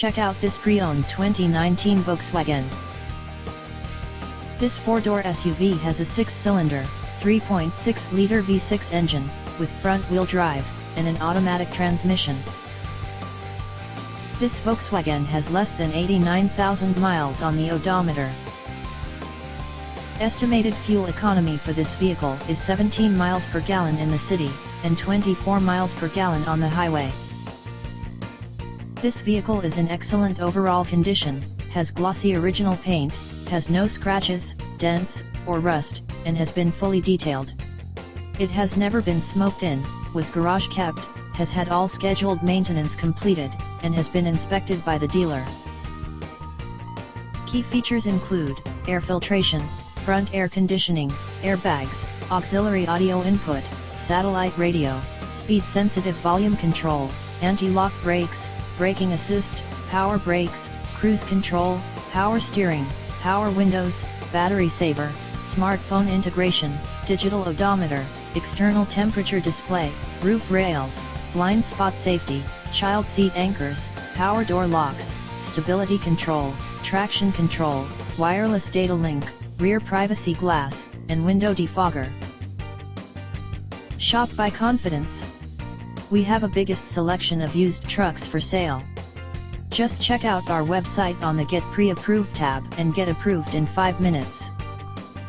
Check out this pre-owned 2019 Volkswagen. This 4-door SUV has a 6-cylinder, 3.6-liter V6 engine, with front-wheel drive, and an automatic transmission. This Volkswagen has less than 89,000 miles on the odometer. Estimated fuel economy for this vehicle is 17 miles per gallon in the city, and 24 miles per gallon on the highway. This vehicle is in excellent overall condition, has glossy original paint, has no scratches, dents, or rust, and has been fully detailed. It has never been smoked in, was garage kept, has had all scheduled maintenance completed, and has been inspected by the dealer. Key features include air filtration, front air conditioning, airbags, auxiliary audio input, satellite radio, speed-sensitive volume control, anti-lock brakes, braking assist, power brakes, cruise control, power steering, power windows, battery saver, smartphone integration, digital odometer, external temperature display, roof rails, blind spot safety, child seat anchors, power door locks, stability control, traction control, wireless data link, rear privacy glass, and window defogger. Shop by confidence. We have a biggest selection of used trucks for sale. Just check out our website on the Get Pre-Approved tab and get approved in 5 minutes.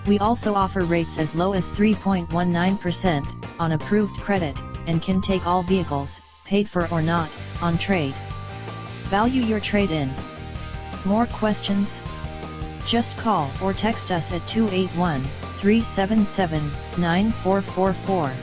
We also offer rates as low as 3.19% on approved credit, and can take all vehicles, paid for or not, on trade. Value your trade-in. More questions? Just call or text us at 281-377-9444.